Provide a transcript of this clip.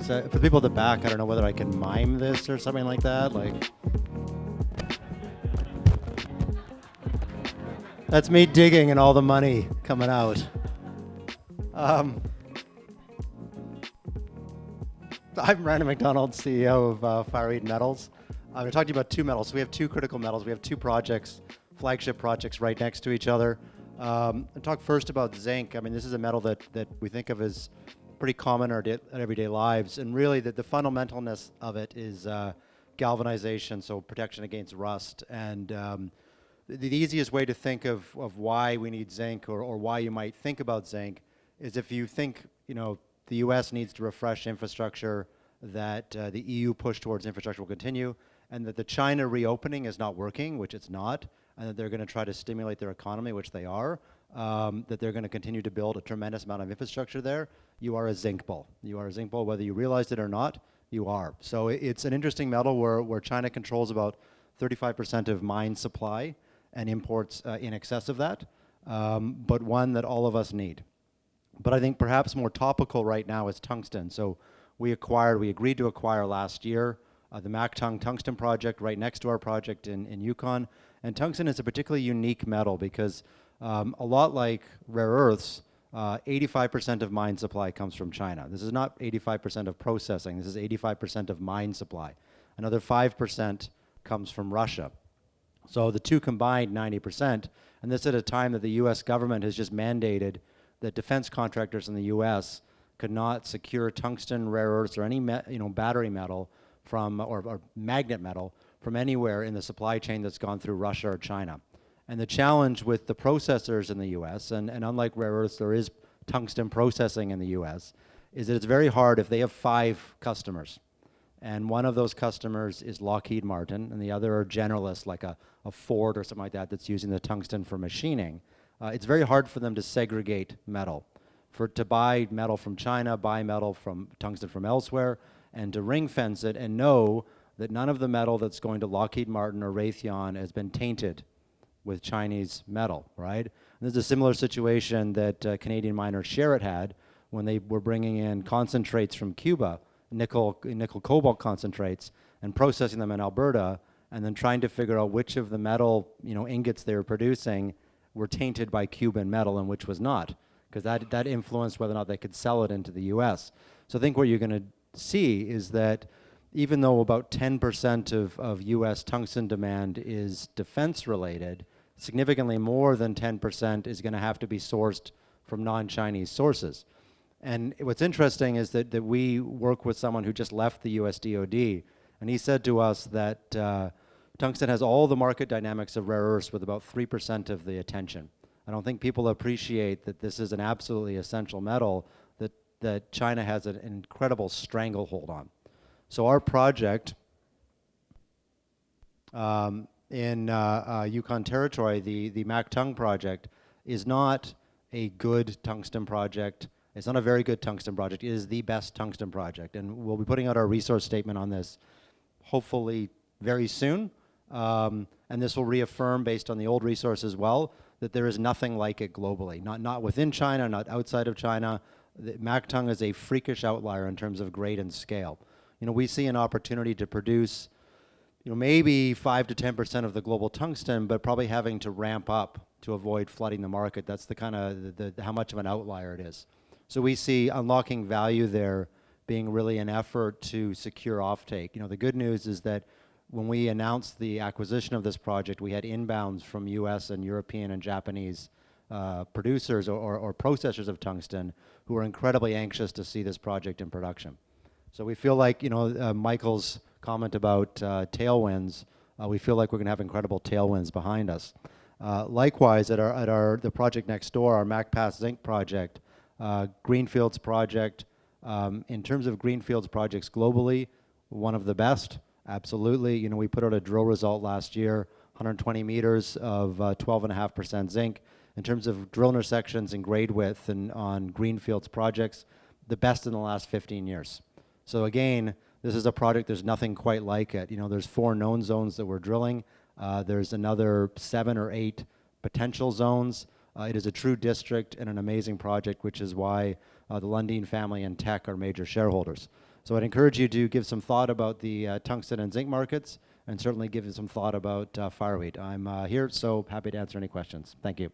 It's for the people at the back. I don't know whether I can mime this or something like that. Like, that's me digging and all the money coming out. I'm Brandon Macdonald, CEO of Fireweed Metals. I'm going to talk to you about two metals. We have two critical metals. We have two projects, flagship projects right next to each other. I'll talk first about zinc. I mean, this is a metal that we think of as pretty common in our everyday lives. And really, the fundamentalness of it is galvanization, so protection against rust. And the easiest way to think of why we need zinc or why you might think about zinc is if you think, the U.S. needs to refresh infrastructure, that the EU push towards infrastructure will continue, and that the China reopening is not working, which it's not, and that they're going to try to stimulate their economy, which they are, that they're going to continue to build a tremendous amount of infrastructure there. You are a zinc bull. You are a zinc bull, whether you realized it or not, you are. So it's an interesting metal where China controls about 35% of mine supply and imports in excess of that, but one that all of us need. But I think perhaps more topical right now is tungsten. So we agreed to acquire last year the Mactung tungsten project right next to our project in Yukon. And tungsten is a particularly unique metal because a lot like rare earths, 85% of mine supply comes from China. This is not 85% of processing. This is 85% of mine supply. Another 5% comes from Russia. So the two combined, 90%. And this at a time that the U.S. government has just mandated that defense contractors in the U.S. could not secure tungsten, rare earths, or any battery metal from or magnet metal from anywhere in the supply chain that's gone through Russia or China. And the challenge with the processors in the U.S., and unlike rare earths, there is tungsten processing in the U.S., is that it's very hard if they have 5 customers, and one of those customers is Lockheed Martin, and the other are generalists like a Ford or something like that that's using the tungsten for machining. It's very hard for them to segregate metal, to buy metal from China, buy metal from tungsten from elsewhere, and to ring fence it and know that none of the metal that's going to Lockheed Martin or Raytheon has been tainted with Chinese metal, right? And this is a similar situation that Canadian miner Sherritt had when they were bringing in concentrates from Cuba, nickel cobalt concentrates, and processing them in Alberta, and then trying to figure out which of the metal ingots they were producing were tainted by Cuban metal and which was not, because that influenced whether or not they could sell it into the U.S. So I think what you're going to see is that even though about 10% of U.S. tungsten demand is defense related, significantly more than 10% is going to have to be sourced from non-Chinese sources. And what's interesting is that we work with someone who just left the U.S. DoD, and he said to us that tungsten has all the market dynamics of rare earths with about 3% of the attention. I don't think people appreciate that this is an absolutely essential metal that China has an incredible stranglehold on. So our project in Yukon Territory, the Mactung project, is not a good tungsten project. It's not a very good tungsten project. It is the best tungsten project. And we'll be putting out our resource statement on this hopefully very soon. And this will reaffirm, based on the old resource as well, that there is nothing like it globally. Not within China, not outside of China. Mactung is a freakish outlier in terms of grade and scale. We see an opportunity to produce, maybe 5 to 10% of the global tungsten, but probably having to ramp up to avoid flooding the market. That's the kind of how much of an outlier it is. So we see unlocking value there being really an effort to secure offtake. The good news is that when we announced the acquisition of this project, we had inbounds from US and European and Japanese producers or processors of tungsten who are incredibly anxious to see this project in production. So we feel like, Michael's comment about tailwinds, we feel like we're going to have incredible tailwinds behind us. Likewise, at the project next door, our MacPass Zinc project, Greenfields project, in terms of Greenfields projects globally, one of the best, absolutely. We put out a drill result last year, 120 meters of 12.5% zinc. In terms of drill intersections and grade width and on Greenfields projects, the best in the last 15 years. So again, this is a project, there's nothing quite like it. There's 4 known zones that we're drilling. There's another 7 or 8 potential zones. It is a true district and an amazing project, which is why the Lundin family and Teck are major shareholders. So I'd encourage you to give some thought about the tungsten and zinc markets, and certainly give it some thought about Fireweed. I'm here, so happy to answer any questions. Thank you.